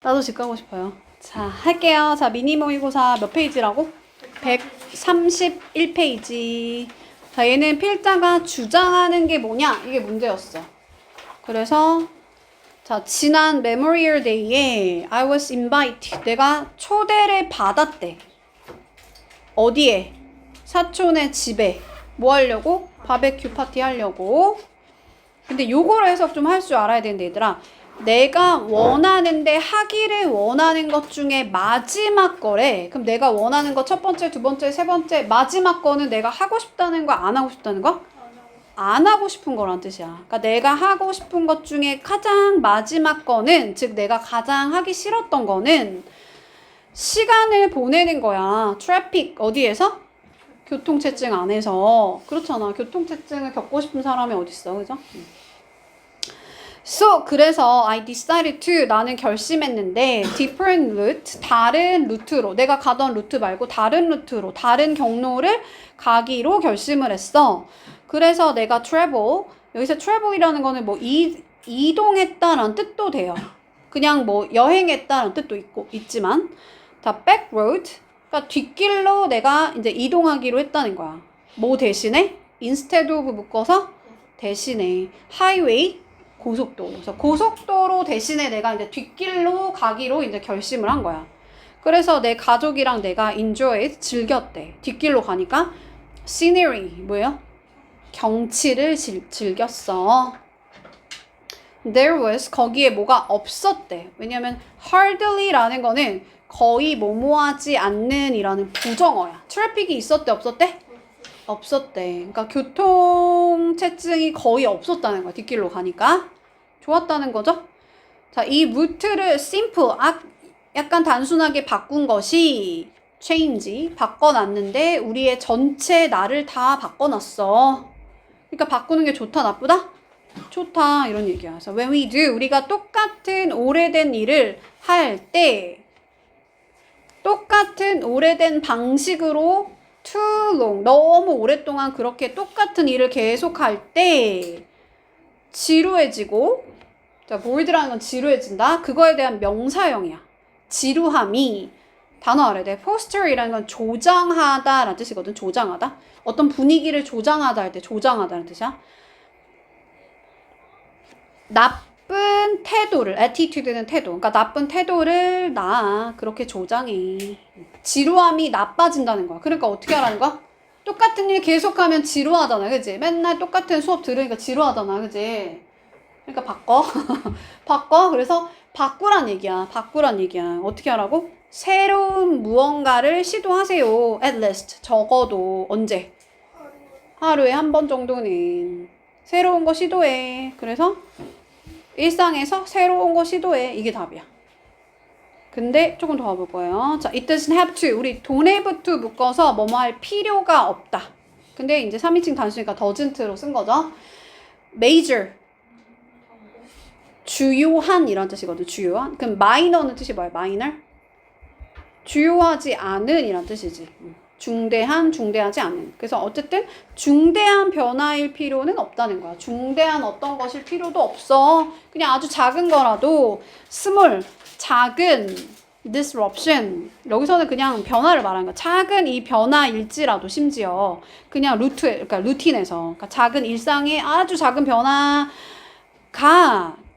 나도 집 가고 싶어요. 자, 할게요. 자, 미니 모의고사 몇 페이지라고? 131페이지. 자, 얘는 필자가 주장하는 게 뭐냐? 이게 문제였어. 그래서 자, 지난 메모리얼 데이에 I was invited. 내가 초대를 받았대. 어디에? 사촌의 집에. 뭐 하려고? 바베큐 파티 하려고. 근데 요거를 해석 좀 할 줄 알아야 되는데 얘들아. 내가 원하는데 하기를 원하는 것 중에 마지막 거래. 그럼 내가 원하는 거 첫 번째, 두 번째, 세 번째, 마지막 거는 내가 하고 싶다는 거, 안 하고 싶다는 거? 안 하고 싶은 거란 뜻이야. 그러니까 내가 하고 싶은 것 중에 가장 마지막 거는, 즉 내가 가장 하기 싫었던 거는 시간을 보내는 거야. 트래픽 어디에서? 교통체증 안에서. 그렇잖아. 교통체증을 겪고 싶은 사람이 어딨어. 그죠? So, 그래서 I decided to, 나는 결심했는데 different route, 다른 루트로, 내가 가던 루트 말고 다른 루트로, 다른 경로를 가기로 결심을 했어. 그래서 내가 travel, 여기서 travel이라는 거는 뭐 이동했다라는 뜻도 돼요. 그냥 뭐 여행했다라는 뜻도 있지만 다 back road, 그러니까 뒷길로 내가 이제 이동하기로 했다는 거야. 뭐 대신에? instead of 묶어서 대신에 highway, 고속도로. 그래서 고속도로 대신에 내가 이제 뒷길로 가기로 이제 결심을 한 거야. 그래서 내 가족이랑 내가 enjoy, 즐겼대. 뒷길로 가니까 scenery, 뭐예요? 경치를 즐겼어. There was, 거기에 뭐가 없었대. 왜냐면 hardly라는 거는 거의 뭐뭐하지 않는 이라는 부정어야. 트래픽이 있었대, 없었대? 없었대. 그러니까 교통체증이 거의 없었다는 거야. 뒷길로 가니까. 좋았다는 거죠? 자, 이 루트를 simple, 약간 단순하게 바꾼 것이 change, 바꿔놨는데 우리의 전체 나를 다 바꿔놨어. 그러니까 바꾸는 게 좋다, 나쁘다? 좋다, 이런 얘기야. 그래서 when we do, 우리가 똑같은 오래된 일을 할 때 똑같은 오래된 방식으로 too long, 너무 오랫동안 그렇게 똑같은 일을 계속할 때 지루해지고, 자, bored라는 건 지루해진다. 그거에 대한 명사형이야. 지루함이 단어 알아야 돼. foster이라는 건 조장하다라는 뜻이거든. 조장하다. 어떤 분위기를 조장하다 할 때 조장하다는 뜻이야. 나쁜 태도를, attitude는 태도. 그러니까 나쁜 태도를 나 그렇게 조장해. 지루함이 나빠진다는 거야. 그러니까 어떻게 하라는 거야? 똑같은 일 계속하면 지루하잖아. 그지? 맨날 똑같은 수업 들으니까 지루하잖아. 그지? 그러니까 바꿔. 바꿔. 그래서 바꾸란 얘기야. 바꾸란 얘기야. 어떻게 하라고? 새로운 무언가를 시도하세요. At least. 적어도 언제? 하루에 한 번 정도는 새로운 거 시도해. 그래서 일상에서 새로운 거 시도해. 이게 답이야. 근데 조금 더 가볼 거예요. 자, it doesn't have to. 우리 don't have to 묶어서 뭐뭐 할 필요가 없다. 근데 이제 3인칭 단수니까 doesn't로 쓴 거죠. major. 주요한 이런 뜻이거든. 주요한. 그럼 minor는 뜻이 뭐야? minor? 주요하지 않은 이란 뜻이지. 중대한, 중대하지 않은. 그래서 어쨌든 중대한 변화일 필요는 없다는 거야. 중대한 어떤 것일 필요도 없어. 그냥 아주 작은 거라도 small, 작은 disruption. 여기서는 그냥 변화를 말하는 거야. 작은 이 변화일지라도 심지어 그냥 그러니까 루틴에서, 그러니까 작은 일상의 아주 작은 변화가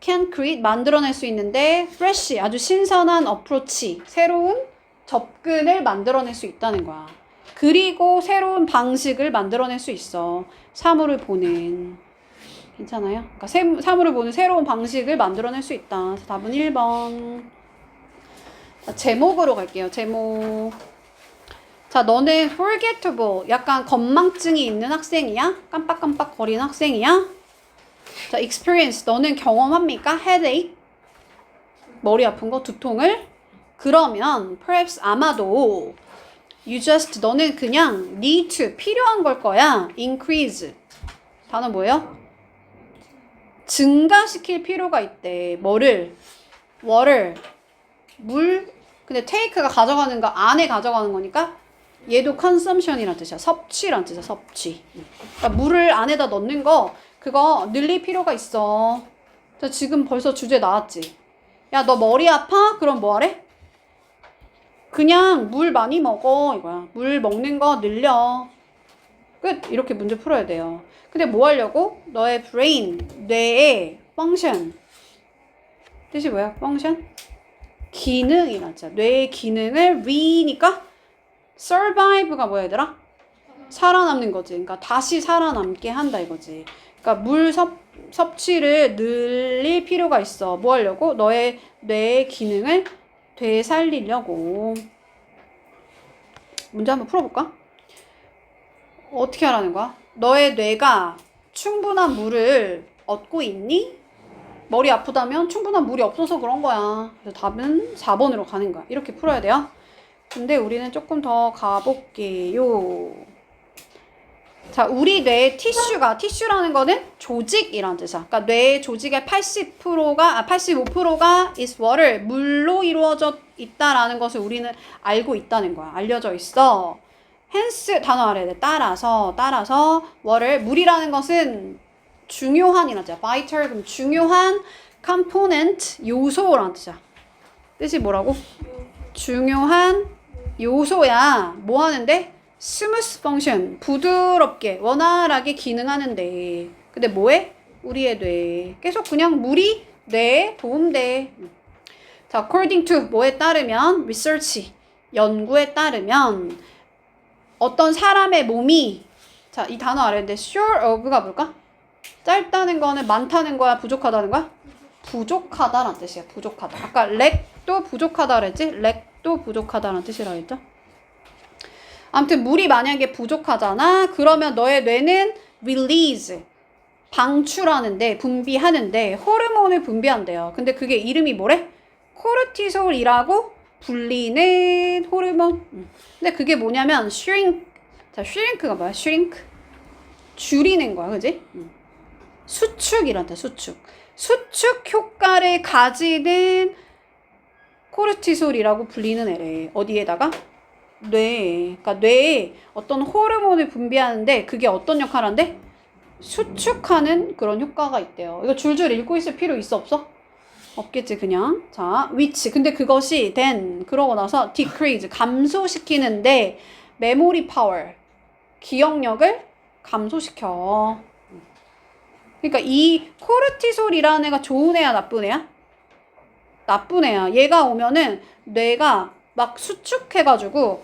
can create, 만들어낼 수 있는데 fresh, 아주 신선한 approach, 새로운 접근을 만들어낼 수 있다는 거야. 그리고 새로운 방식을 만들어낼 수 있어. 사물을 보는. 괜찮아요? 그러니까 사물을 보는 새로운 방식을 만들어낼 수 있다. 답은 1번. 자, 제목으로 갈게요. 제목. 자, 너는 forgettable, 약간 건망증이 있는 학생이야? 깜빡깜빡 거리는 학생이야? 자, experience, 너는 경험합니까? headache, 머리 아픈 거, 두통을? 그러면 perhaps, 아마도 you just, 너는 그냥 need to, 필요한 걸 거야. increase, 단어 뭐예요? 증가시킬 필요가 있대. 뭐를? water, 물. 근데 take가 가져가는 거 안에 가져가는 거니까 얘도 consumption이란 뜻이야. 섭취란 뜻이야. 섭취. 그러니까 물을 안에다 넣는 거, 그거 늘릴 필요가 있어. 자, 지금 벌써 주제 나왔지? 야, 너 머리 아파? 그럼 뭐 하래? 그냥 물 많이 먹어 이거야. 물 먹는 거 늘려. 끝. 이렇게 문제 풀어야 돼요. 근데 뭐 하려고? 너의 brain, 뇌의 function. 뜻이 뭐야? function? 기능이라자. 뇌의 기능을 re니까 survive가 뭐야 얘들아? 살아남는 거지. 그러니까 다시 살아남게 한다 이거지. 그러니까 물 섭취를 늘릴 필요가 있어. 뭐 하려고? 너의 뇌의 기능을 되살리려고. 문제 한번 풀어볼까? 어떻게 하라는 거야? 너의 뇌가 충분한 물을 얻고 있니? 머리 아프다면 충분한 물이 없어서 그런 거야. 그래서 답은 4번으로 가는 거야. 이렇게 풀어야 돼요. 근데 우리는 조금 더 가볼게요. 자, 우리 뇌의 티슈라는 거는 조직이라는 뜻이야. 그러니까 뇌의 조직의 85%가 is water, 물로 이루어져 있다라는 것을 우리는 알고 있다는 거야. 알려져 있어. hence 단어 알아야 돼. 따라서 water, 물이라는 것은 중요한이라는 뜻이야. vital, 그럼 중요한 component, 요소라는 뜻이야. 뜻이 뭐라고? 중요한 요소야. 뭐 하는데? smooth function, 부드럽게 원활하게 기능하는데. 근데 뭐해? 우리의 뇌. 계속 그냥 물이 뇌에 도움돼. 자, according to 뭐에 따르면 research, 연구에 따르면 어떤 사람의 몸이, 자, 이 단어 알았는데 sure of가 뭘까? 짧다는 거는 많다는 거야, 부족하다는 거야? 부족하다라는 뜻이야. 부족하다. 아까 lack도 부족하다 그랬지? lack도 부족하다라는 뜻이라고 했죠? 아무튼 물이 만약에 부족하잖아. 그러면 너의 뇌는 release, 방출하는데, 분비하는데 호르몬을 분비한대요. 근데 그게 이름이 뭐래? 코르티솔이라고 불리는 호르몬. 근데 그게 뭐냐면 shrink. 자, shrink가 뭐야? shrink. 줄이는 거야. 그지? 수축이란다. 수축 효과를 가지는 코르티솔이라고 불리는 애래. 어디에다가? 뇌에. 그러니까 뇌에 어떤 호르몬을 분비하는데 그게 어떤 역할을 한대? 수축하는 그런 효과가 있대요. 이거 줄줄 읽고 있을 필요 있어 없어? 없겠지 그냥. 자, which. 근데 그것이 then 그러고 나서 decrease, 감소시키는데 memory power, 기억력을 감소시켜. 그러니까 이 코르티솔이라는 애가 좋은 애야 나쁜 애야? 나쁜 애야. 얘가 오면은 뇌가 막 수축해가지고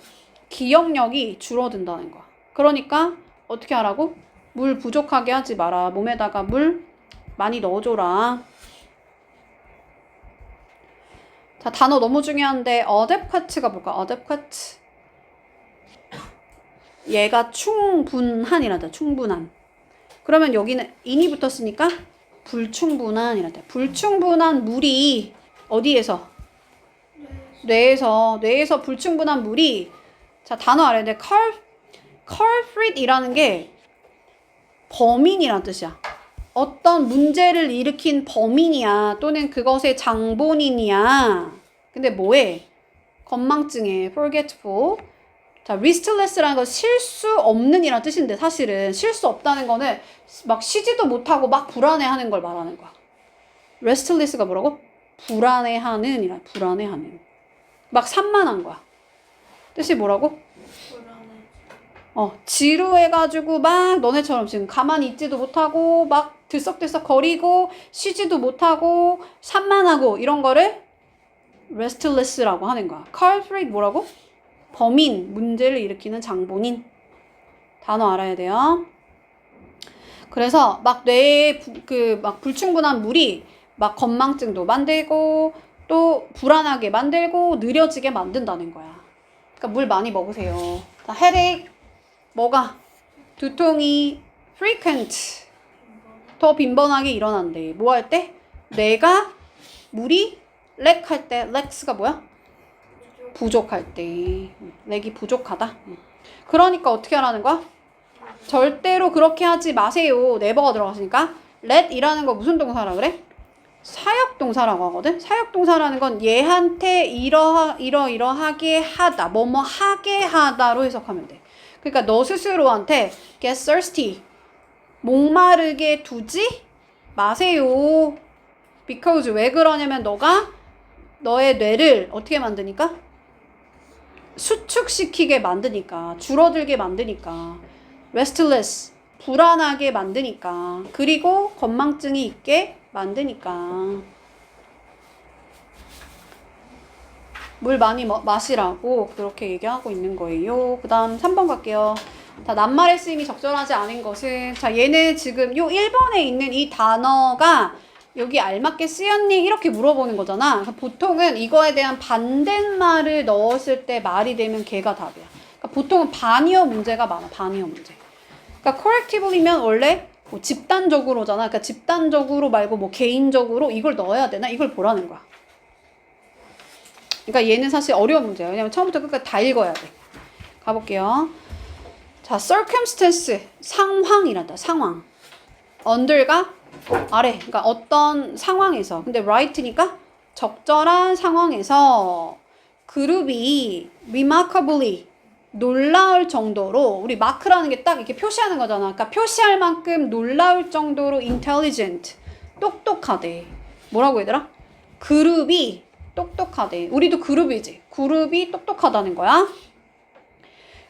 기억력이 줄어든다는 거야. 그러니까 어떻게 하라고? 물 부족하게 하지 마라. 몸에다가 물 많이 넣어줘라. 자, 단어 너무 중요한데 adequate가 뭘까? adequate. 얘가 충분한이란다. 충분한. 그러면 여기는 in이 붙었으니까 불충분한이란다. 불충분한 물이 어디에서? 뇌에서 불충분한 물이, 자, 단어 알아야 돼. culprit이라는 게 범인이란 뜻이야. 어떤 문제를 일으킨 범인이야. 또는 그것의 장본인이야. 근데 뭐해? 건망증해. forgetful. 자, restless라는 건 실수 없는 이란 뜻인데 사실은 실수 없다는 거는 막 쉬지도 못하고 막 불안해하는 걸 말하는 거야. restless가 뭐라고? 불안해하는 이란, 불안해하는. 막 산만한 거야. 뜻이 뭐라고? 지루해가지고 막 너네처럼 지금 가만히 있지도 못하고 막 들썩들썩 거리고 쉬지도 못하고 산만하고 이런 거를 restless라고 하는 거야. culprit 뭐라고? 범인, 문제를 일으키는 장본인. 단어 알아야 돼요. 그래서 막 뇌에 막 불충분한 물이 막 건망증도 만들고 또 불안하게 만들고 느려지게 만든다는 거야. 그러니까 물 많이 먹으세요. 자, headache, 뭐가? 두통이 frequent, 더 빈번하게 일어난대. 뭐 할 때? 뇌가 물이 lack 할 때, lacks가 뭐야? 부족할 때. 렉이 부족하다. 그러니까 어떻게 하라는 거야? 절대로 그렇게 하지 마세요. 네버가 들어갔으니까. let이라는 거 무슨 동사라 그래? 사역동사라고 하거든. 사역동사라는 건 얘한테 이러이러하게 하다, 뭐뭐 하게 하다로 해석하면 돼. 그러니까 너 스스로한테 get thirsty, 목마르게 두지 마세요. because 왜 그러냐면 너가 너의 뇌를 어떻게 만드니까? 수축시키게 만드니까, 줄어들게 만드니까, restless, 불안하게 만드니까, 그리고 건망증이 있게 만드니까. 물 많이 마시라고 그렇게 얘기하고 있는 거예요. 그 다음 3번 갈게요. 자, 낱말의 쓰임이 적절하지 않은 것은, 자, 얘는 지금 요 1번에 있는 이 단어가 여기 알맞게 쓰였니? 이렇게 물어보는 거잖아. 보통은 이거에 대한 반대말을 넣었을 때 말이 되면 걔가 답이야. 그러니까 보통은 반의어 문제가 많아. 반의어 문제. 그러니까 correctively면 원래 뭐 집단적으로잖아. 그러니까 집단적으로 말고 뭐 개인적으로 이걸 넣어야 되나? 이걸 보라는 거야. 그러니까 얘는 사실 어려운 문제야. 왜냐면 처음부터 끝까지 다 읽어야 돼. 가볼게요. 자, circumstance, 상황이란다. 상황. under가 아래. 그러니까 어떤 상황에서. 근데 right니까 적절한 상황에서 그룹이 remarkably 놀라울 정도로, 우리 마크라는 게 딱 이렇게 표시하는 거잖아. 그러니까 표시할 만큼 놀라울 정도로 intelligent, 똑똑하대. 뭐라고 얘들아? 그룹이 똑똑하대. 우리도 그룹이지. 그룹이 똑똑하다는 거야.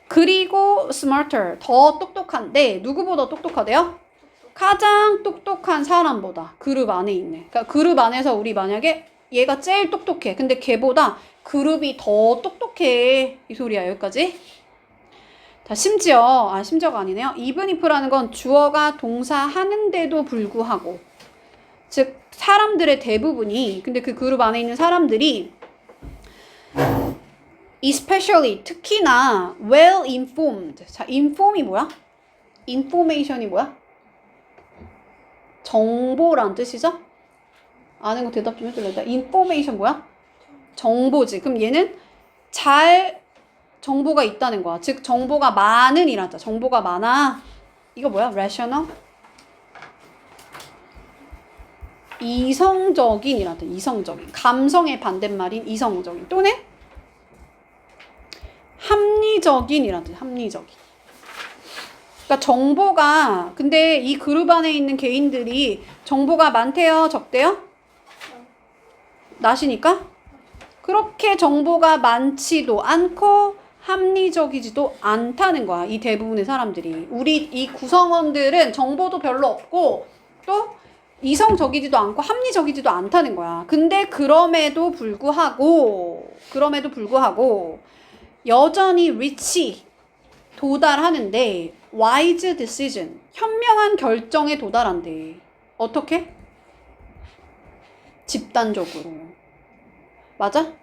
그리고 smarter, 더 똑똑한데 누구보다 똑똑하대요? 가장 똑똑한 사람보다. 그룹 안에 있네. 그러니까 그룹 안에서 우리 만약에 얘가 제일 똑똑해. 근데 걔보다 그룹이 더 똑똑해. 이 소리야. 여기까지. 자, 심지어가 아니네요. even if라는 건 주어가 동사 하는데도 불구하고, 즉 사람들의 대부분이, 근데 그 그룹 안에 있는 사람들이 especially, 특히나 well informed. 자, inform이 뭐야? information이 뭐야? 정보란 뜻이죠? 아는 거 대답 좀 해줄래? information 뭐야? 정보지. 그럼 얘는 잘 정보가 있다는 거야. 즉 정보가 많은 이란다. 정보가 많아. 이거 뭐야? rational? 이성적인이란다. 이성적인. 감성의 반대말인 이성적인. 또는 합리적인이란다. 합리적인. 그러니까 정보가, 근데 이 그룹 안에 있는 개인들이 정보가 많대요? 적대요? 나시니까? 그렇게 정보가 많지도 않고 합리적이지도 않다는 거야. 이 대부분의 사람들이. 우리 이 구성원들은 정보도 별로 없고 또 이성적이지도 않고 합리적이지도 않다는 거야. 근데 그럼에도 불구하고 여전히 reach, 도달하는데 wise decision, 현명한 결정에 도달한대. 어떻게? 집단적으로. 맞아?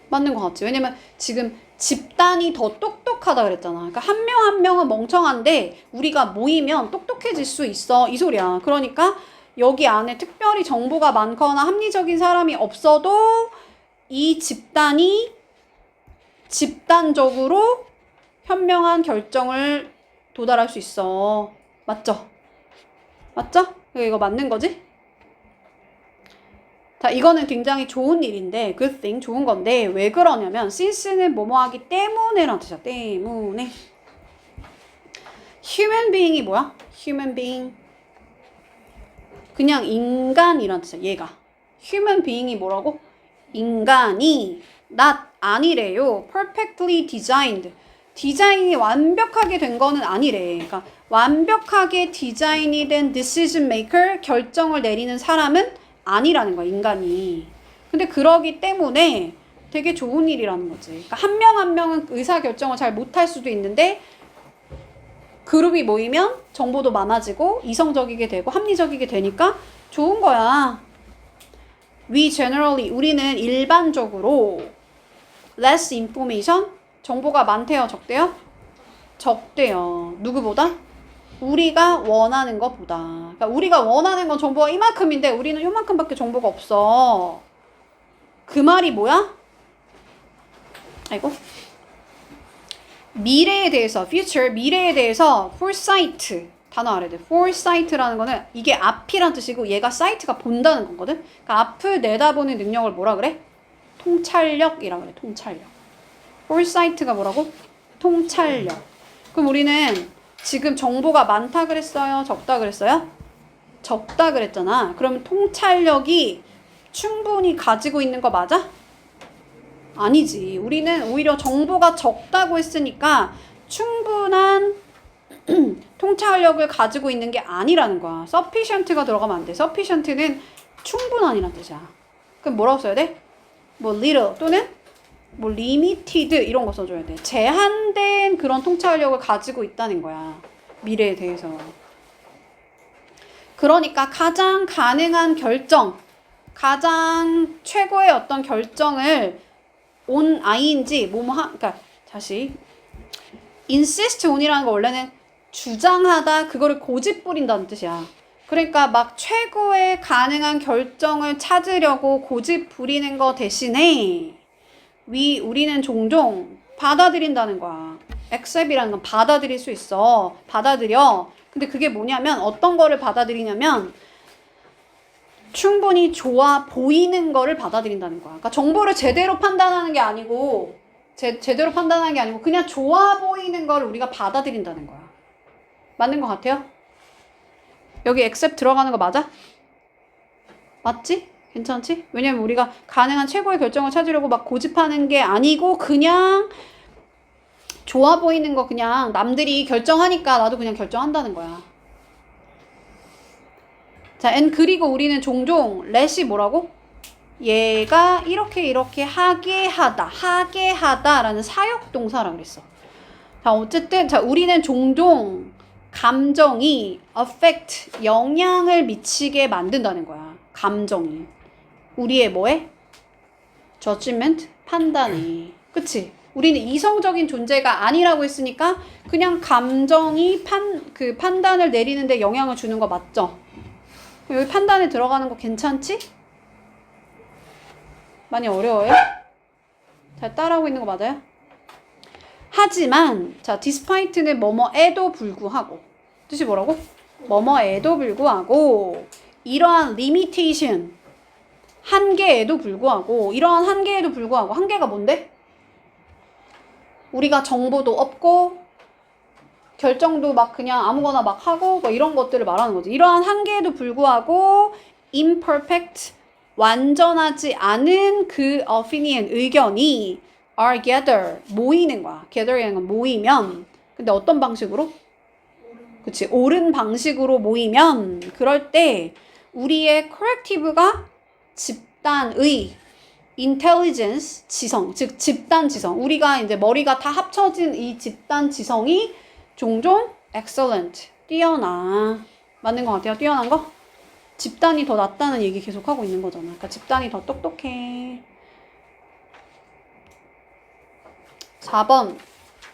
맞는 것 같지? 왜냐면 지금 집단이 더 똑똑하다 그랬잖아. 그러니까 한 명 한 명은 멍청한데 우리가 모이면 똑똑해질 수 있어. 이 소리야. 그러니까 여기 안에 특별히 정보가 많거나 합리적인 사람이 없어도 이 집단이 집단적으로 현명한 결정을 도달할 수 있어. 맞죠? 맞죠? 이거 맞는 거지? 자, 이거는 굉장히 좋은 일인데, good thing, 좋은 건데, 왜 그러냐면, since는 뭐뭐 하기 때문에라는 뜻이야. 때문에. human being이 뭐야? human being. 그냥 인간이라는 뜻이야, 얘가. human being이 뭐라고? 인간이 not 아니래요. perfectly designed. 디자인이 완벽하게 된 거는 아니래. 그러니까 완벽하게 디자인이 된 decision maker, 결정을 내리는 사람은 아니라는 거야, 인간이. 근데 그러기 때문에 되게 좋은 일이라는 거지. 그러니까 한 명 한 명은 의사결정을 잘 못할 수도 있는데 그룹이 모이면 정보도 많아지고 이성적이게 되고 합리적이게 되니까 좋은 거야. We generally, 우리는 일반적으로 less information, 정보가 많대요, 적대요? 적대요. 누구보다? 우리가 원하는 것보다. 그러니까 우리가 원하는 건 정보가 이만큼인데 우리는 요만큼밖에 정보가 없어. 그 말이 뭐야? 아이고. 미래에 대해서, future, 미래에 대해서 foresight 단어 알아야 돼. foresight라는 거는 이게 앞이란 뜻이고 얘가 sight가 본다는 거거든. 그러니까 앞을 내다보는 능력을 뭐라 그래? 통찰력이라 그래. 통찰력. foresight가 뭐라고? 통찰력. 그럼 우리는 지금 정보가 많다 그랬어요? 적다 그랬어요? 적다 그랬잖아. 그러면 통찰력이 충분히 가지고 있는 거 맞아? 아니지. 우리는 오히려 정보가 적다고 했으니까 충분한 통찰력을 가지고 있는 게 아니라는 거야. sufficient가 들어가면 안 돼. sufficient는 충분한이란 뜻이야. 그럼 뭐라고 써야 돼? 뭐 little 또는 뭐 limited 이런 거 써줘야 돼. 제한된 그런 통찰력을 가지고 있다는 거야. 미래에 대해서. 그러니까 가장 가능한 결정, 가장 최고의 어떤 결정을 on ing 뭐뭐 그러니까 다시 insist on이라는 거 원래는 주장하다 그거를 고집 부린다는 뜻이야. 그러니까 막 최고의 가능한 결정을 찾으려고 고집 부리는 거 대신에 우리는 종종 받아들인다는 거야. accept이라는 건 받아들일 수 있어. 받아들여. 근데 그게 뭐냐면 어떤 거를 받아들이냐면 충분히 좋아 보이는 거를 받아들인다는 거야. 그러니까 정보를 제대로 판단하는 게 아니고 제대로 판단하는 게 아니고 그냥 좋아 보이는 거를 우리가 받아들인다는 거야. 맞는 것 같아요? 여기 accept 들어가는 거 맞아? 맞지? 괜찮지? 왜냐면 우리가 가능한 최고의 결정을 찾으려고 막 고집하는 게 아니고 그냥 좋아 보이는 거 그냥 남들이 결정하니까 나도 그냥 결정한다는 거야. 자, and 그리고 우리는 종종 let이 뭐라고? 얘가 이렇게 하게 하다라는 사역동사라고 그랬어. 자, 어쨌든 자 우리는 종종 감정이 affect 영향을 미치게 만든다는 거야. 감정이 우리의 뭐에? judgment 판단이. 그치? 우리는 이성적인 존재가 아니라고 했으니까 그냥 감정이 판단을 내리는데 영향을 주는 거 맞죠? 여기 판단에 들어가는 거 괜찮지? 많이 어려워요? 잘 따라하고 있는 거 맞아요? 하지만 자 despite는 뭐뭐에도 불구하고 뜻이 뭐라고? 뭐뭐에도 불구하고 이러한 limitation 한계에도 불구하고 이러한 한계에도 불구하고 한계가 뭔데? 우리가 정보도 없고 결정도 막 그냥 아무거나 막 하고 뭐 이런 것들을 말하는 거지. 이러한 한계에도 불구하고 imperfect 완전하지 않은 그 opinion 의견이 are gather 모이는 거야. gather이라는 건 모이면 근데 어떤 방식으로? 그치 옳은 방식으로 모이면 그럴 때 우리의 corrective가 집단의 intelligence 지성 즉 집단 지성 우리가 이제 머리가 다 합쳐진 이 집단 지성이 종종 excellent 뛰어나 맞는 것 같아요. 뛰어난 거? 집단이 더 낫다는 얘기 계속 하고 있는 거잖아. 그러니까 집단이 더 똑똑해. 4번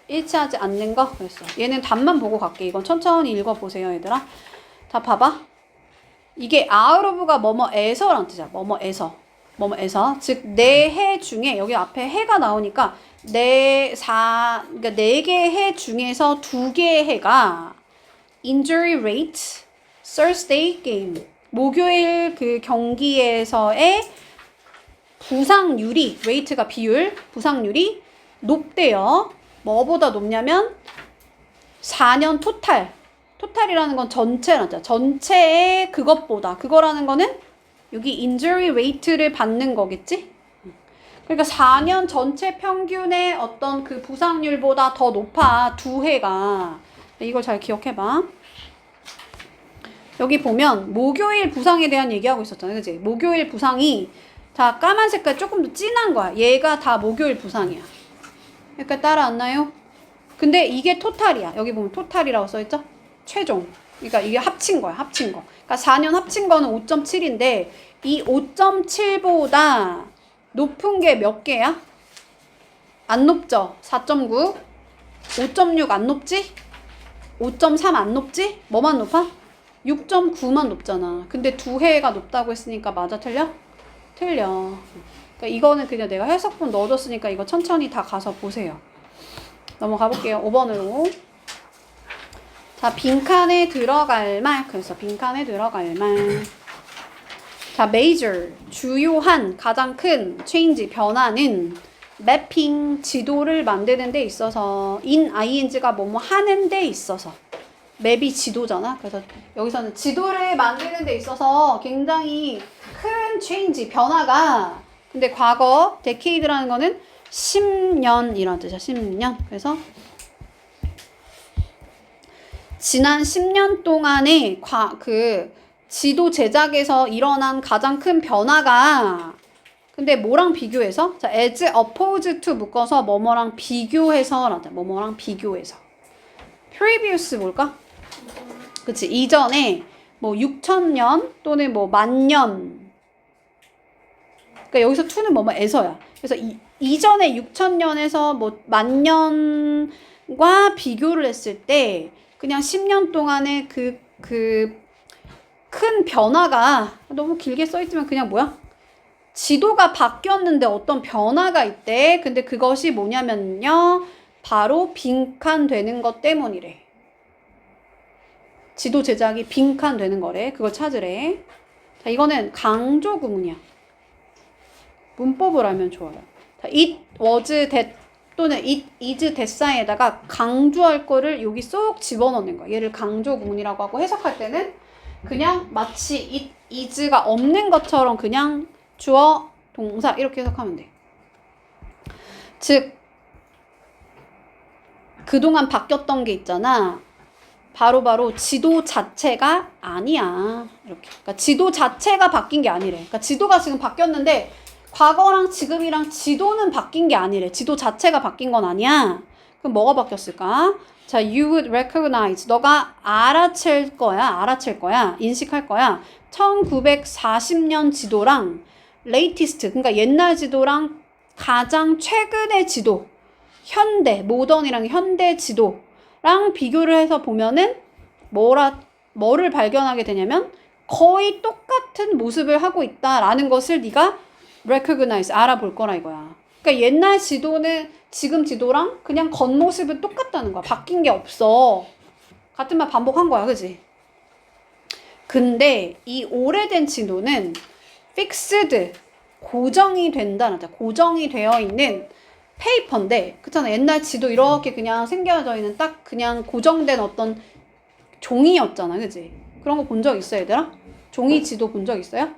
일치하지 않는 거 그랬어. 얘는 답만 보고 갈게. 이건 천천히 읽어보세요 얘들아. 자 봐봐. 이게 out of가 뭐뭐에서라는 뜻이야. 뭐뭐에서 즉 네 해 중에 여기 앞에 해가 나오니까 그러니까 4개의 해 중에서 2개의 해가 injury rate Thursday game 목요일 그 경기에서의 부상률이 rate가 비율 부상률이 높대요. 뭐보다 높냐면 4년 토탈이라는 건 전체라는 거죠. 전체의 그거라는 거는 여기 injury rate를 받는 거겠지? 그러니까 4년 전체 평균의 어떤 그 부상률보다 더 높아 2해가. 이걸 잘 기억해봐. 여기 보면 목요일 부상에 대한 얘기하고 있었잖아요. 그치? 목요일 부상이 다 까만 색깔 조금 더 진한 거야. 얘가 다 목요일 부상이야. 여기까지 따라왔나요? 근데 이게 토탈이야. 여기 보면 토탈이라고 써있죠? 최종. 그러니까 이게 합친 거야. 합친 거. 그러니까 4년 합친 거는 5.7인데 이 5.7보다 높은 게 몇 개야? 안 높죠? 4.9 5.6 안 높지? 5.3 안 높지? 뭐만 높아? 6.9만 높잖아. 근데 2해가 높다고 했으니까 맞아 틀려? 틀려. 그러니까 이거는 그냥 내가 해석본 넣어줬으니까 이거 천천히 다 가서 보세요. 넘어가 볼게요. 5번으로. 자, 빈칸에 들어갈 말. 그래서 빈칸에 들어갈 말. 자, major. 주요한, 가장 큰 change, 변화는 mapping, 지도를 만드는 데 있어서 in ing가 뭐뭐 하는 데 있어서 맵이 지도잖아. 그래서 여기서는 지도를 만드는 데 있어서 굉장히 큰 change, 변화가 근데 과거 decade라는 거는 10년이라는 뜻이야. 10년. 그래서 지난 10년 동안에 그 지도 제작에서 일어난 가장 큰 변화가 근데 뭐랑 비교해서? 자, as opposed to 묶어서 뭐뭐랑 비교해서 라자. 뭐뭐랑 비교해서. previous 뭘까? 그치. 이전에 뭐 6,000년 또는 뭐 만년. 그러니까 여기서 to는 뭐뭐에서야. 그래서 이전에 6,000년에서 뭐 만년과 비교를 했을 때 그냥 10년 동안의 그 큰 변화가 너무 길게 써있지만 그냥 뭐야? 지도가 바뀌었는데 어떤 변화가 있대. 근데 그것이 뭐냐면요. 바로 빈칸되는 것 때문이래. 지도 제작이 빈칸되는 거래. 그걸 찾으래. 자, 이거는 강조 구문이야. 문법을 알면 좋아요. 자, it was that 또는 it is that 사이에다가 강조할 거를 여기 쏙 집어넣는 거야. 얘를 강조 구문이라고 하고 해석할 때는 그냥 마치 it is가 없는 것처럼 그냥 주어, 동사 이렇게 해석하면 돼. 즉 그동안 바뀌었던 게 있잖아. 바로 지도 자체가 아니야. 이렇게. 그러니까 지도 자체가 바뀐 게 아니래. 그러니까 지도가 지금 바뀌었는데 과거랑 지금이랑 지도는 바뀐 게 아니래. 지도 자체가 바뀐 건 아니야. 그럼 뭐가 바뀌었을까? 자, you would recognize. 너가 알아챌 거야. 인식할 거야. 1940년 지도랑 latest. 그러니까 옛날 지도랑 가장 최근의 지도. 현대, 모던이랑 현대 지도랑 비교를 해서 보면은 뭐를 발견하게 되냐면 거의 똑같은 모습을 하고 있다라는 것을 네가 recognize, 알아볼 거라 이거야. 그러니까 옛날 지도는 지금 지도랑 그냥 겉모습은 똑같다는 거야. 바뀐 게 없어. 같은 말 반복한 거야. 그지? 근데 이 오래된 지도는 fixed, 고정이 된다는 거야. 고정이 되어 있는 페이퍼인데, 그렇잖아. 옛날 지도 이렇게 그냥 생겨져 있는 딱 그냥 고정된 어떤 종이였잖아. 그지? 그런 거 본 적 있어, 얘들아? 종이 지도 본 적 있어요?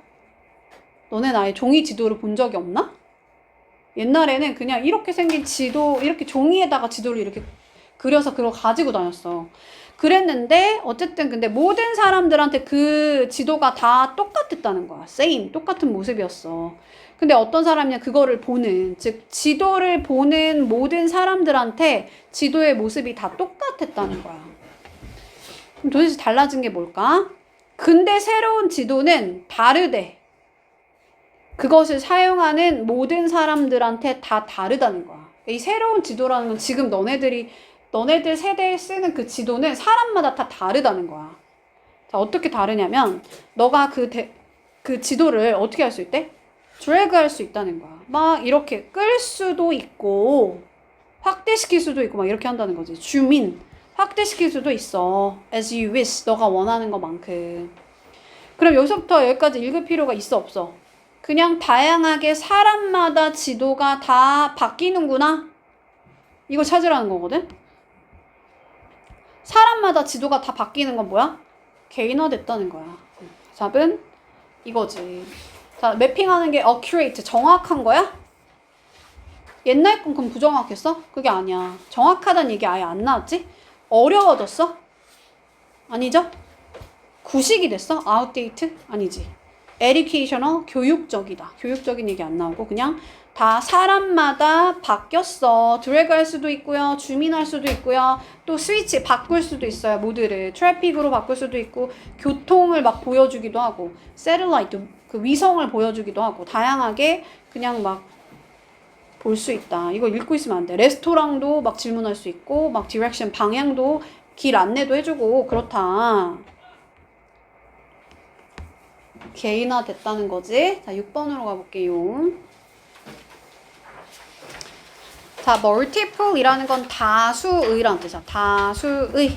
너네 아예 종이 지도를 본 적이 없나? 옛날에는 그냥 이렇게 생긴 지도, 이렇게 종이에다가 지도를 이렇게 그려서 그걸 가지고 다녔어. 그랬는데 어쨌든 근데 모든 사람들한테 그 지도가 다 똑같았다는 거야. same, 똑같은 모습이었어. 근데 어떤 사람이냐 그거를 보는, 즉 지도를 보는 모든 사람들한테 지도의 모습이 다 똑같았다는 거야. 그럼 도대체 달라진 게 뭘까? 근데 새로운 지도는 다르대. 그것을 사용하는 모든 사람들한테 다 다르다는 거야. 이 새로운 지도라는 건 지금 너네들 세대에 쓰는 그 지도는 사람마다 다 다르다는 거야. 자, 어떻게 다르냐면 너가 그 지도를 어떻게 할 수 있대? 드래그 할 수 있다는 거야. 막 이렇게 끌 수도 있고 확대시킬 수도 있고 막 이렇게 한다는 거지. 줌인, 확대시킬 수도 있어. as you wish, 너가 원하는 것만큼. 그럼 여기서부터 여기까지 읽을 필요가 있어, 없어? 그냥 다양하게 사람마다 지도가 다 바뀌는구나. 이거 찾으라는 거거든. 사람마다 지도가 다 바뀌는 건 뭐야? 개인화됐다는 거야. 답은 이거지. 자, 매핑하는 게 accurate, 정확한 거야? 옛날 건 그럼 부정확했어? 그게 아니야. 정확하다는 얘기 아예 안 나왔지? 어려워졌어? 아니죠? 구식이 됐어? outdate? 아니지. educational, 교육적이다. 교육적인 얘기 안 나오고 그냥 다 사람마다 바뀌었어. 드래그 할 수도 있고요. 줌인할 수도 있고요. 또 스위치 바꿀 수도 있어요. 모드를. 트래픽으로 바꿀 수도 있고 교통을 막 보여주기도 하고 세틀라이트, 그 위성을 보여주기도 하고 다양하게 그냥 막 볼 수 있다. 이거 읽고 있으면 안 돼. 레스토랑도 막 질문할 수 있고 막 디렉션, 방향도 길 안내도 해주고 그렇다. 개인화 됐다는 거지. 자, 6번으로 가볼게요. 자, multiple이라는 건 다수의라는 뜻이야. 다수의.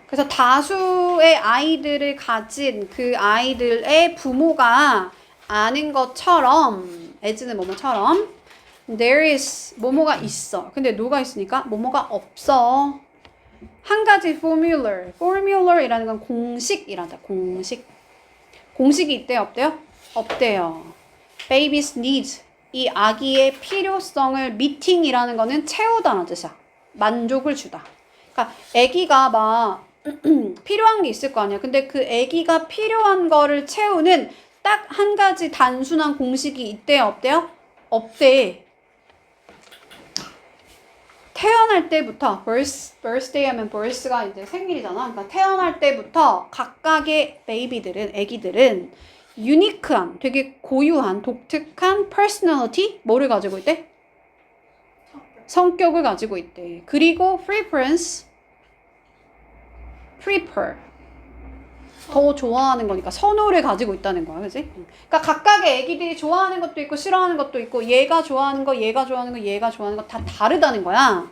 그래서 다수의 아이들을 가진 그 아이들의 부모가 아는 것처럼, as는 뭐뭐처럼, there is, 뭐뭐가 있어. 근데 누가 있으니까 뭐뭐가 없어. 한 가지 formula이라는 건 공식이란다. 공식이 있대요, 없대요? 없대요. Babies need 이 아기의 필요성을 미팅이라는 거는 채우다는 뜻이야. 만족을 주다. 그러니까 아기가 막 필요한 게 있을 거 아니야. 근데 그 아기가 필요한 거를 채우는 딱 한 가지 단순한 공식이 있대요? 없대요? 없대. 태어날 때부터 birthday 하면 birth가 이제 생일이잖아. 그러니까 태어날 때부터 각각의 베이비들은 아기들은 유니크한, 되게 고유한, 독특한 personality 뭐를 가지고 있대? 성격을 가지고 있대. 그리고 preference, prefer 더 좋아하는 거니까 선호를 가지고 있다는 거야, 그지? 그러니까 각각의 애기들이 좋아하는 것도 있고 싫어하는 것도 있고 얘가 좋아하는 거, 얘가 좋아하는 거, 얘가 좋아하는 거 다 다르다는 거야.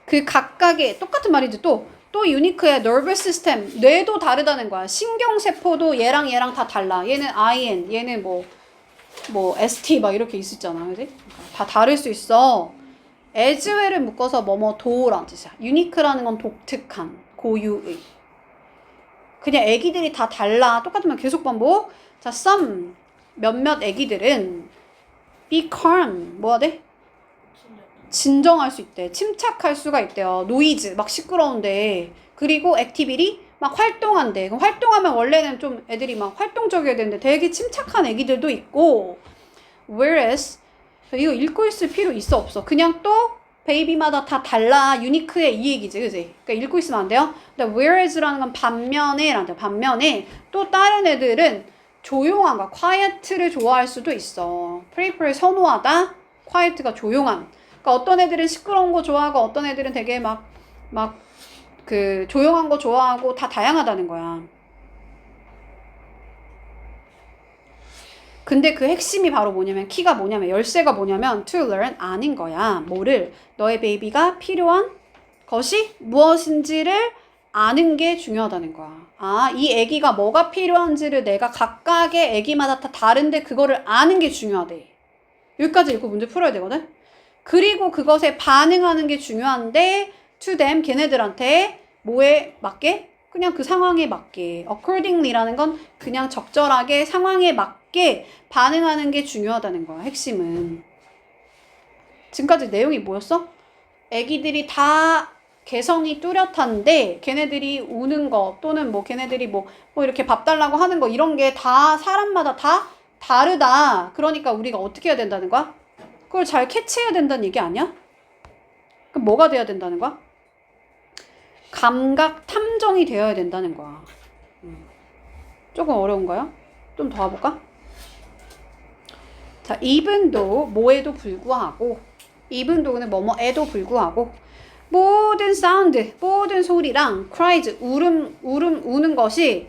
그 각각의 똑같은 말이지 또 유니크해. nervous system 뇌도 다르다는 거야. 신경세포도 얘랑 다 달라. 얘는 IN, 얘는 뭐 ST 막 이렇게 있었잖아, 그지? 다 다를 수 있어. as well을 묶어서 뭐뭐도라는 뜻이야. 유니크라는 건 독특한, 고유의. 그냥 애기들이 다 달라. 똑같은 말 계속 반복. 자, some 몇몇 애기들은 be calm 뭐야 돼? 진정할 수 있대. 침착할 수가 있대요. 노이즈 막 시끄러운데. 그리고 액티비티 막 활동한대. 그럼 활동하면 원래는 좀 애들이 막 활동적이어야 되는데 되게 침착한 애기들도 있고. whereas 이거 읽고 있을 필요 있어 없어? 그냥 또 베이비마다 다 달라. 유니크해 이 얘기지, 그지? 그러니까 읽고 있으면 안 돼요. 근데 whereas라는 건 반면에 또 다른 애들은 조용한 거, quiet를 좋아할 수도 있어. prefer를 선호하다, quiet가 조용한. 그러니까 어떤 애들은 시끄러운 거 좋아하고 어떤 애들은 되게 그 조용한 거 좋아하고 다 다양하다는 거야. 근데 그 핵심이 바로 뭐냐면 키가 뭐냐면 열쇠가 뭐냐면 to learn 아는 거야. 뭐를 너의 베이비가 필요한 것이 무엇인지를 아는 게 중요하다는 거야. 아, 이 애기가 뭐가 필요한지를 내가 각각의 애기마다 다 다른데 그거를 아는 게 중요하대. 여기까지 읽고 문제 풀어야 되거든. 그리고 그것에 반응하는 게 중요한데 to them 걔네들한테 뭐에 맞게? 그냥 그 상황에 맞게. accordingly라는 건 그냥 적절하게 상황에 맞게 반응하는 게 중요하다는 거야. 핵심은. 지금까지 내용이 뭐였어? 애기들이 다 개성이 뚜렷한데 걔네들이 우는 거 또는 뭐 걔네들이 뭐 이렇게 밥 달라고 하는 거 이런 게 다 사람마다 다 다르다. 그러니까 우리가 어떻게 해야 된다는 거야? 그걸 잘 캐치해야 된다는 얘기 아니야? 그럼 뭐가 돼야 된다는 거야? 감각 탐정이 되어야 된다는 거야. 조금 어려운가요? 좀 더 와볼까? 자, even though 뭐에도 불구하고 even though는 뭐뭐에도 불구하고 모든 사운드, 모든 소리랑 cries, 우는 것이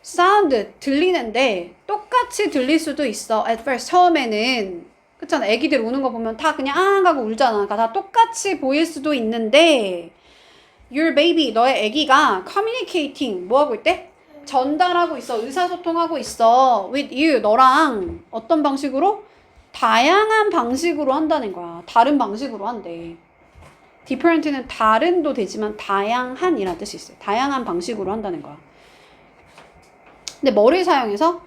사운드 들리는데 똑같이 들릴 수도 있어. at first 처음에는 그렇잖아. 애기들 우는 거 보면 다 그냥 아 하고 울잖아. 그러니까 다 똑같이 보일 수도 있는데 your baby 너의 애기가 communicating 뭐 하고 있대? 전달하고 있어. 의사소통하고 있어. with you 너랑 어떤 방식으로? 다양한 방식으로 한다는 거야. 다른 방식으로 한대. different는 다른도 되지만 다양한이라는 뜻이 있어요. 다양한 방식으로 한다는 거야. 근데 뭐를 사용해서?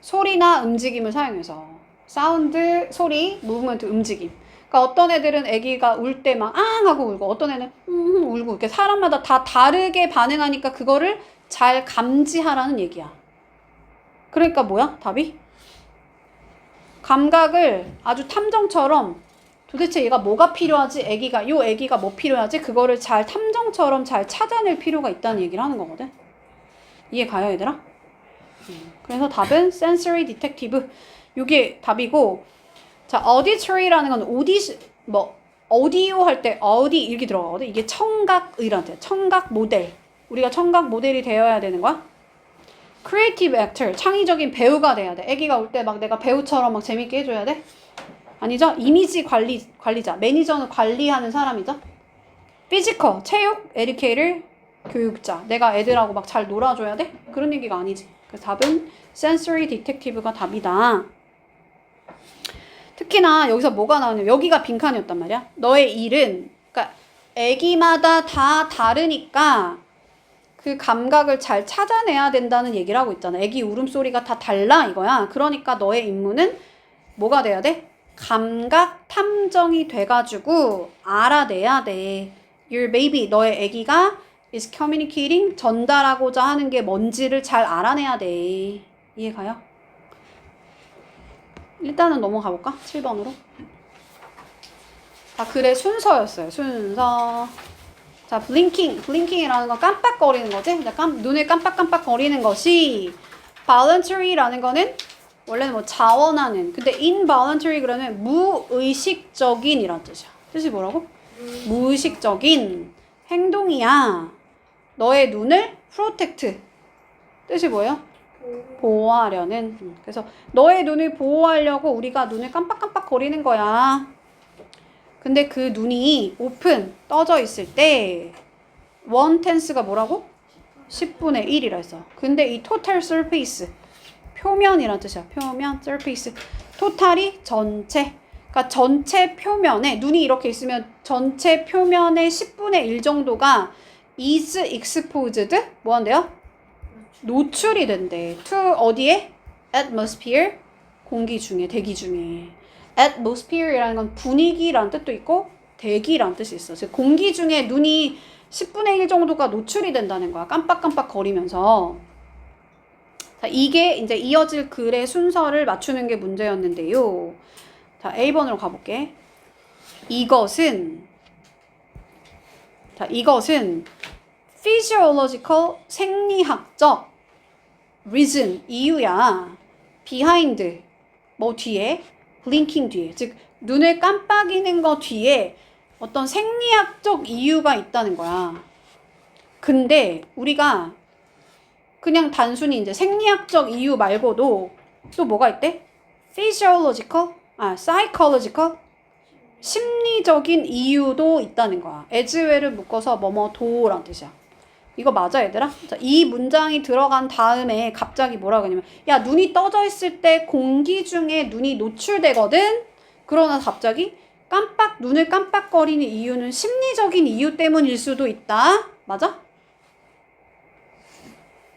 소리나 움직임을 사용해서. 사운드, 소리, 무브먼트, 움직임. 그러니까 어떤 애들은 애기가 울 때 막 앙 하고 울고 어떤 애는 울고 이렇게 사람마다 다 다르게 반응하니까 그거를 잘 감지하라는 얘기야. 그러니까 뭐야? 답이? 감각을 아주 탐정처럼 도대체 얘가 뭐가 필요하지? 요 애기가 뭐 필요하지? 그거를 잘 탐정처럼 잘 찾아낼 필요가 있다는 얘기를 하는 거거든. 이해 가요, 얘들아? 그래서 답은 sensory detective. 이게 답이고, 자, auditory라는 건 오디오 할 때 어디 이렇게 들어가거든. 이게 청각의라는 뜻. 청각 모델. 우리가 청각 모델이 되어야 되는 거야. creative actor, 창의적인 배우가 돼야 돼. 애기가 올 때 막 내가 배우처럼 막 재밌게 해줘야 돼? 아니죠? 이미지 관리자. 매니저는 관리하는 사람이죠. physical, 체육, educator, 교육자. 내가 애들하고 막 잘 놀아줘야 돼? 그런 얘기가 아니지. 그래서 답은 sensory detective가 답이다. 특히나 여기서 뭐가 나오냐면 여기가 빈칸이었단 말이야. 너의 일은 그러니까 애기마다 다 다르니까 그 감각을 잘 찾아내야 된다는 얘기를 하고 있잖아. 애기 울음소리가 다 달라 이거야. 그러니까 너의 임무는 뭐가 돼야 돼? 감각 탐정이 돼가지고 알아내야 돼. Your baby, 너의 아기가 is communicating, 전달하고자 하는 게 뭔지를 잘 알아내야 돼. 이해가요? 일단은 넘어가 볼까? 7번으로. 자, 글의 순서였어요. 순서. 자, 블링킹이라는 건 깜빡거리는 거지. 눈을 깜빡깜빡거리는 것이 voluntary라는 거는 원래는 뭐 자원하는. 근데 involuntary 그러면 무의식적인이란 뜻이야. 뜻이 뭐라고? 무의식적인 행동이야. 너의 눈을 protect. 뜻이 뭐예요? 보호하려는. 그래서 너의 눈을 보호하려고 우리가 눈을 깜빡깜빡거리는 거야. 근데 그 눈이 open, 떠져 있을 때 one tense가 뭐라고? 10분의 1이라 했어. 근데 이 total surface, 표면이란 뜻이야. 표면, surface. total이 전체. 그러니까 전체 표면에 눈이 이렇게 있으면 전체 표면의 10분의 1 정도가 is exposed, 뭐 한대요? 노출이 된대. to 어디에? atmosphere, 공기 중에, 대기 중에. atmosphere이라는 건 분위기라는 뜻도 있고 대기라는 뜻이 있어. 즉 공기 중에 눈이 10분의 1 정도가 노출이 된다는 거야. 깜빡깜빡 거리면서. 자, 이게 이제 이어질 글의 순서를 맞추는 게 문제였는데요. 자, A번으로 가볼게. 이것은 physiological, 생리학적 reason, 이유야. behind, 뭐 뒤에? blinking 뒤에. 즉 눈을 깜빡이는 거 뒤에 어떤 생리학적 이유가 있다는 거야. 근데 우리가 그냥 단순히 이제 생리학적 이유 말고도 또 뭐가 있대? physiological, psychological, 심리적인 이유도 있다는 거야. as well을 묶어서 뭐뭐도란 뜻이야. 이거 맞아 얘들아? 자, 이 문장이 들어간 다음에 갑자기 뭐라 그러냐면 야 눈이 떠져 있을 때 공기 중에 눈이 노출되거든? 그러나 갑자기 눈을 깜빡거리는 이유는 심리적인 이유 때문일 수도 있다. 맞아?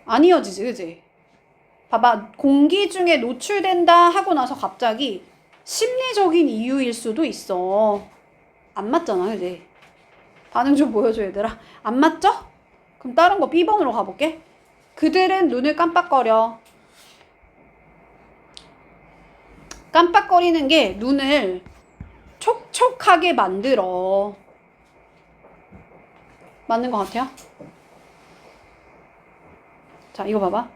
안 이어지지, 그지? 봐봐, 공기 중에 노출된다 하고 나서 갑자기 심리적인 이유일 수도 있어. 안 맞잖아, 그지? 반응 좀 보여줘, 얘들아. 안 맞죠? 그럼 다른 거 B번으로 가볼게. 그들은 눈을 깜빡거려. 깜빡거리는 게 눈을 촉촉하게 만들어. 맞는 것 같아요? 자, 이거 봐봐.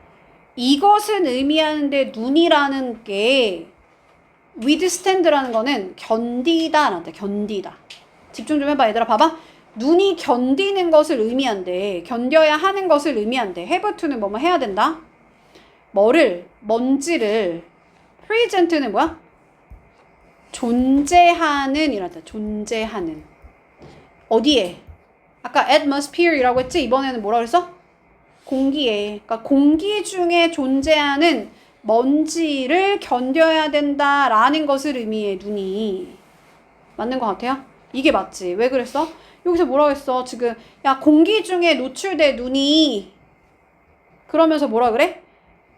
이것은 의미하는데 눈이라는 게 withstand라는 거는 견디다 라는 뜻. 견디다. 집중 좀 해봐 얘들아. 봐봐. 눈이 견디는 것을 의미한대. 견뎌야 하는 것을 의미한대. have to는 뭐뭐 해야 된다. 먼지를. present는 뭐야? 존재하는 이란다. 존재하는. 어디에? 아까 atmosphere이라고 했지? 이번에는 뭐라 그랬어? 공기에. 그러니까 공기 중에 존재하는 먼지를 견뎌야 된다라는 것을 의미해. 눈이. 맞는 것 같아요? 이게 맞지? 왜 그랬어? 여기서 뭐라고 했어? 지금 야 공기 중에 노출돼 눈이. 그러면서 뭐라 그래?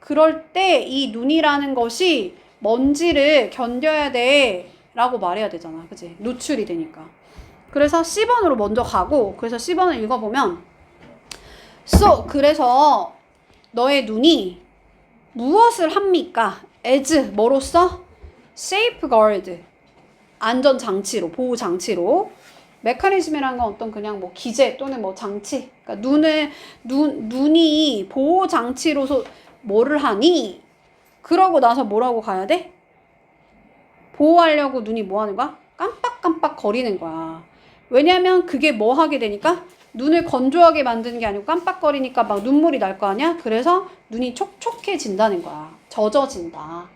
그럴 때 이 눈이라는 것이 먼지를 견뎌야 돼 라고 말해야 되잖아. 그치? 노출이 되니까. 그래서 C번으로 먼저 가고, 그래서 C번을 읽어보면 그래서 너의 눈이 무엇을 합니까? as 뭐로써? safeguard, 안전장치로, 보호장치로. 메커니즘이라는 건 어떤 그냥 뭐 기제 또는 뭐 장치. 그러니까 눈이 보호장치로서 뭐를 하니? 그러고 나서 뭐라고 가야 돼? 보호하려고 눈이 뭐 하는 거야? 깜빡깜빡 거리는 거야. 왜냐면 그게 뭐 하게 되니까? 눈을 건조하게 만드는 게 아니고 깜빡거리니까 막 눈물이 날 거 아니야? 그래서 눈이 촉촉해진다는 거야. 젖어진다.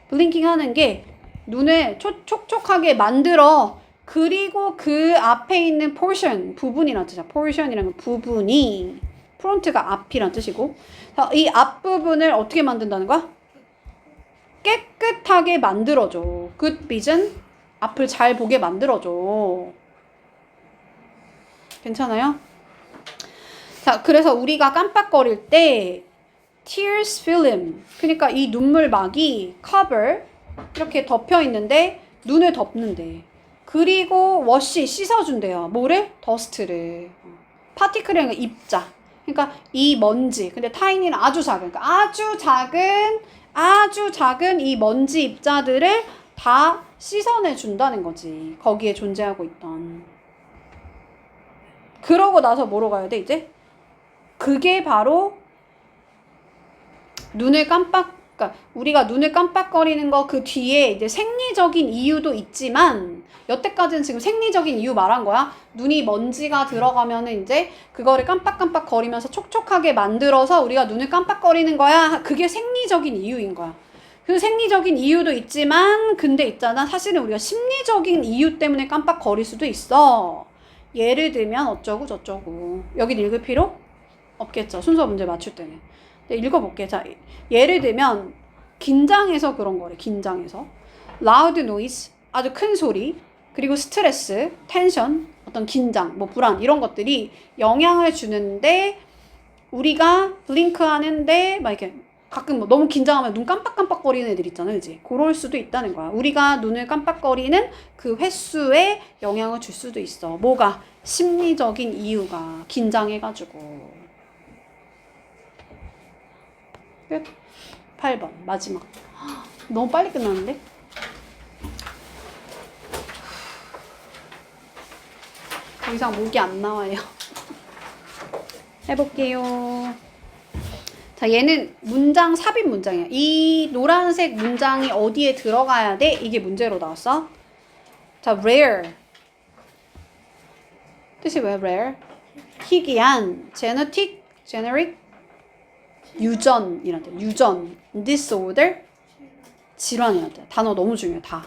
블링킹 하는 게 눈을 촉촉하게 만들어. 그리고 그 앞에 있는 portion, 부분이란 뜻이야. portion이라는 건 부분이, 프론트가 앞이란 뜻이고, 이 앞부분을 어떻게 만든다는 거야? 깨끗하게 만들어줘. good vision, 앞을 잘 보게 만들어줘. 괜찮아요? 자, 그래서 우리가 깜빡거릴 때 tears film, 그러니까 이 눈물막이 cover, 이렇게 덮여 있는데 눈을 덮는데 그리고 워시 씻어준대요. 뭐를? 더스트를. 파티클이라는 거 입자. 그러니까 이 먼지. 근데 타이니는 아주 작은. 그러니까 아주 작은 이 먼지 입자들을 다 씻어내 준다는 거지. 거기에 존재하고 있던. 그러고 나서 뭐로 가야 돼 이제? 그게 바로 눈을 그러니까 우리가 눈을 깜빡거리는 거 그 뒤에 이제 생리적인 이유도 있지만 여태까지는 지금 생리적인 이유 말한 거야. 눈이 먼지가 들어가면은 이제 그거를 깜빡깜빡 거리면서 촉촉하게 만들어서 우리가 눈을 깜빡거리는 거야. 그게 생리적인 이유인 거야. 그 생리적인 이유도 있지만 근데 있잖아. 사실은 우리가 심리적인 이유 때문에 깜빡거릴 수도 있어. 예를 들면 어쩌고 저쩌고. 여긴 읽을 필요 없겠죠. 순서 문제 맞출 때는. 네, 읽어볼게. 자, 예를 들면 긴장해서 그런 거래. 긴장해서. loud noise, 아주 큰 소리, 그리고 스트레스, 텐션, 어떤 긴장, 뭐 불안 이런 것들이 영향을 주는데 우리가 블링크 하는데 막 이렇게 가끔 뭐 너무 긴장하면 눈 깜빡깜빡거리는 애들 있잖아, 그지? 그럴 수도 있다는 거야. 우리가 눈을 깜빡거리는 그 횟수에 영향을 줄 수도 있어. 뭐가? 심리적인 이유가 긴장해가지고. 끝. 8번 마지막. 너무 빨리 끝났는데? 더 이상 목이 안 나와요. 해볼게요. 자, 얘는 문장 삽입 문장이야. 이 노란색 문장이 어디에 들어가야 돼? 이게 문제로 나왔어. 자, rare. 뜻이 왜 rare? 희귀한, generic, 유전이란다. 유전, disorder, 질환이란다. 단어 너무 중요해, 다.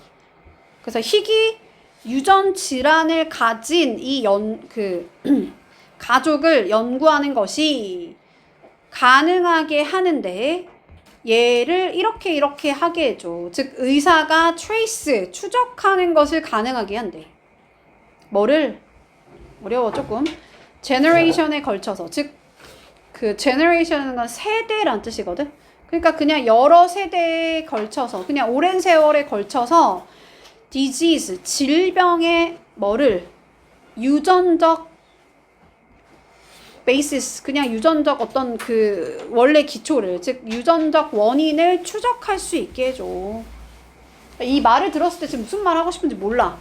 그래서 희귀 유전 질환을 가진 이 가족을 연구하는 것이 가능하게 하는데 얘를 이렇게 하게 해줘. 즉 의사가 trace, 추적하는 것을 가능하게 한대. 뭐를? 어려워 조금. generation에 걸쳐서, 즉 그 generation은 건 세대란 뜻이거든. 그러니까 그냥 여러 세대에 걸쳐서, 그냥 오랜 세월에 걸쳐서 disease, 질병의 뭐를? 유전적 basis, 그냥 유전적 어떤 그 원래 기초를, 즉 유전적 원인을 추적할 수 있게 해줘. 이 말을 들었을 때 지금 무슨 말 하고 싶은지 몰라.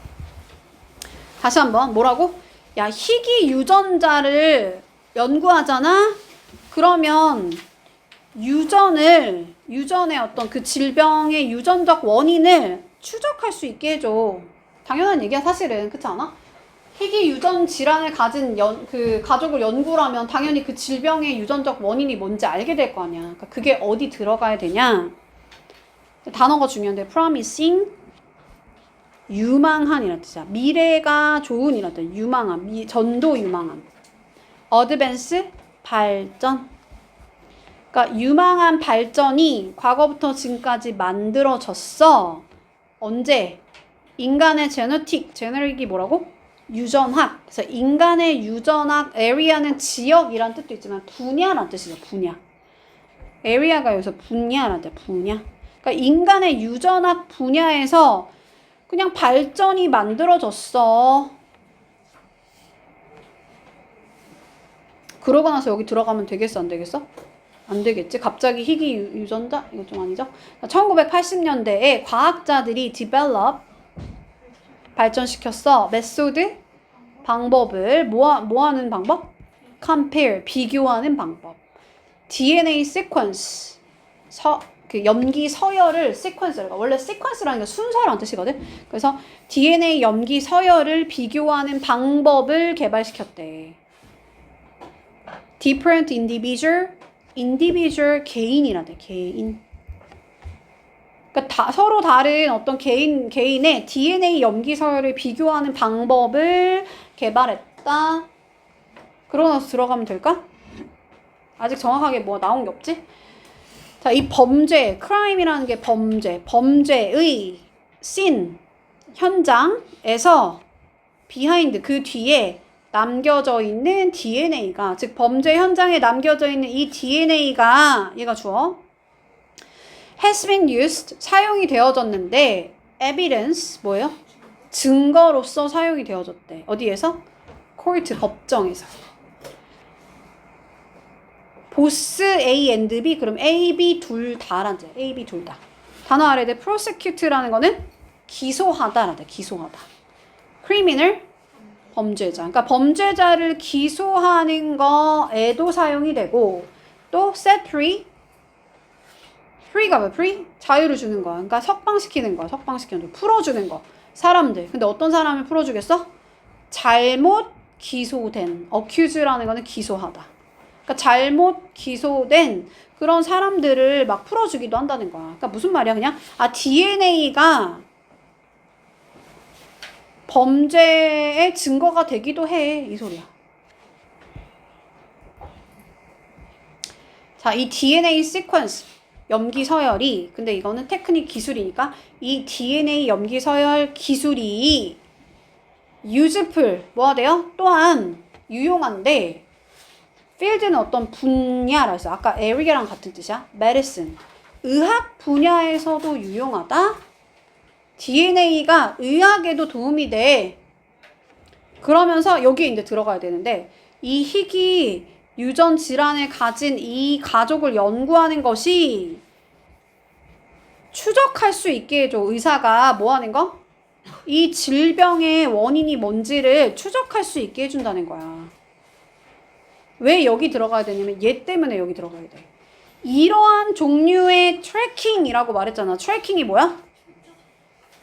다시 한번 뭐라고? 야, 희귀 유전자를 연구하잖아? 그러면 유전의 어떤 그 질병의 유전적 원인을 추적할 수 있게 해줘. 당연한 얘기야 사실은. 그렇지 않아? 희귀 유전 질환을 가진 그 가족을 연구를 하면 당연히 그 질병의 유전적 원인이 뭔지 알게 될 거 아니야. 그러니까 그게 어디 들어가야 되냐? 단어가 중요한데 promising, 유망한이라는 뜻이야. 미래가 좋은이라는 뜻이야. 유망한, 전도 유망한. advance, 발전. 그러니까 유망한 발전이 과거부터 지금까지 만들어졌어. 언제? 인간의 제너틱이 뭐라고? 유전학. 그래서 인간의 유전학, area는 지역이란 뜻도 있지만 분야란 뜻이죠. 분야. area가 여기서 분야란 뜻, 분야. 그러니까 인간의 유전학 분야에서 그냥 발전이 만들어졌어. 그러고 나서 여기 들어가면 되겠어, 안 되겠어? 안 되겠지? 갑자기 희귀 유전자? 이거 좀 아니죠? 1980년대에 과학자들이 develop, 발전시켰어. 메소드, 방법을 뭐 하는 방법? compare, 비교하는 방법. DNA sequence, 그 염기 서열을 sequence가 원래 sequence라는 게 순서라는 뜻이거든. 그래서 DNA 염기 서열을 비교하는 방법을 개발시켰대. different individual 개인이라대. 개인. 그러니까 서로 다른 어떤 개인의 DNA 염기 서열을 비교하는 방법을 개발했다. 그러고 나서 들어가면 될까? 아직 정확하게 뭐 나온 게 없지? 자, 이 범죄, crime이라는 게 범죄의 scene, 현장에서 behind, 그 뒤에 남겨져 있는 DNA가, 즉 범죄 현장에 남겨져 있는 이 DNA가, 얘가 주어, has been used 사용이 되어졌는데 evidence 뭐예요? 증거로서 사용이 되어졌대. 어디에서? 코트 법정에서. 보스 A and B 그럼 A, B 둘 다란 데 A, B 둘 다. 단어 아래 대 prosecute라는 거는 기소하다라다. 기소하다. criminal 범죄자. 그러니까 범죄자를 기소하는 거에도 사용이 되고 또 set free free가 뭐 free? 자유를 주는 거야. 그러니까 석방시키는 거야. 석방시키는 거. 풀어주는 거. 사람들. 근데 어떤 사람을 풀어주겠어? 잘못 기소된 accuse라는 거는 기소하다. 그러니까 잘못 기소된 그런 사람들을 막 풀어주기도 한다는 거야. 그러니까 무슨 말이야? 그냥 DNA가 범죄의 증거가 되기도 해. 이 소리야. 자, 이 DNA 시퀀스 염기 서열이 근데 이거는 테크닉 기술이니까 이 DNA 염기 서열 기술이 useful 뭐가 돼요? 또한 유용한데 필드는 어떤 분야라 했어. 아까 area랑 같은 뜻이야. medicine. 의학 분야에서도 유용하다. DNA가 의학에도 도움이 돼. 그러면서 여기에 이제 들어가야 되는데 이 희귀 유전 질환을 가진 이 가족을 연구하는 것이 추적할 수 있게 해줘. 의사가 뭐 하는 거? 이 질병의 원인이 뭔지를 추적할 수 있게 해준다는 거야. 왜 여기 들어가야 되냐면 얘 때문에 여기 들어가야 돼. 이러한 종류의 트래킹이라고 말했잖아. 트래킹이 뭐야?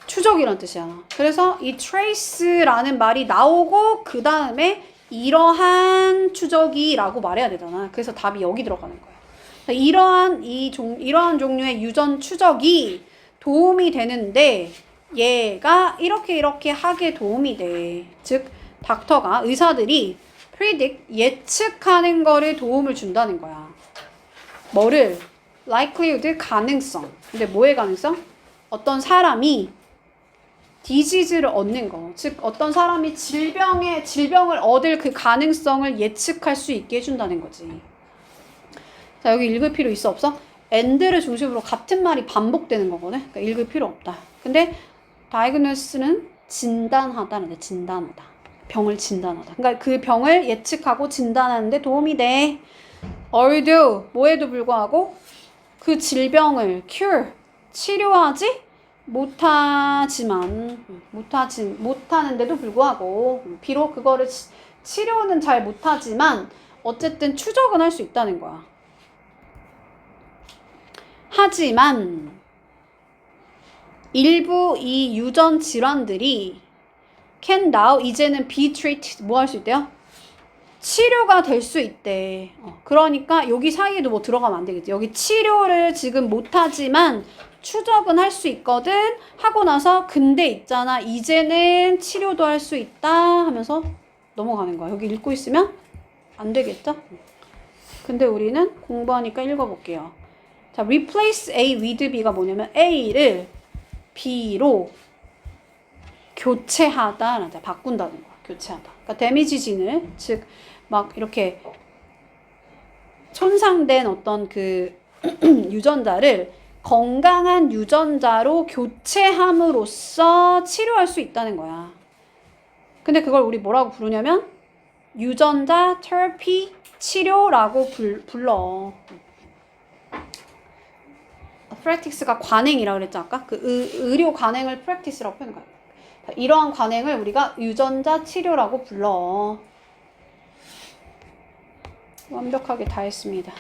추적이란 뜻이야. 그래서 이 trace라는 말이 나오고 그 다음에 이러한 추적이라고 말해야 되잖아. 그래서 답이 여기 들어가는 거야. 이러한 종류의 유전 추적이 도움이 되는데 얘가 이렇게 하게 도움이 돼. 즉 닥터가 의사들이 predict 예측하는 거를 도움을 준다는 거야. 뭐를? likelihood 가능성. 근데 뭐의 가능성? 어떤 사람이 디지즈를 얻는 거. 즉 어떤 사람이 질병을 얻을 그 가능성을 예측할 수 있게 해준다는 거지. 자, 여기 읽을 필요 있어 없어? and를 중심으로 같은 말이 반복되는 거거든. 그러니까 읽을 필요 없다. 근데 diagnose는 진단하다는데 진단하다. 병을 진단하다. 그러니까 그 병을 예측하고 진단하는데 도움이 돼. although 뭐에도 불구하고 그 질병을 cure 치료하지 못하는데도 불구하고 비록 그거를 치료는 잘 못하지만 어쨌든 추적은 할 수 있다는 거야. 하지만 일부 이 유전 질환들이 can now 이제는 be treated 뭐 할 수 있대요? 치료가 될 수 있대. 그러니까 여기 사이에도 뭐 들어가면 안 되겠지. 여기 치료를 지금 못하지만 추적은 할 수 있거든 하고 나서 근데 있잖아 이제는 치료도 할 수 있다 하면서 넘어가는 거야. 여기 읽고 있으면 안 되겠죠? 근데 우리는 공부하니까 읽어볼게요. 자, replace A with B가 뭐냐면 A를 B로 교체하다, 바꾼다는 거야. 교체하다. 그러니까 데미지 진을 즉 막 이렇게 손상된 어떤 그 유전자를 건강한 유전자로 교체함으로써 치료할 수 있다는 거야. 근데 그걸 우리 뭐라고 부르냐면 유전자 테라피 치료라고 불러. 프랙티스가 관행이라고 그랬죠 아까? 그 의료 관행을 프랙티스라고 표현한 거야. 이러한 관행을 우리가 유전자 치료라고 불러. 완벽하게 다 했습니다.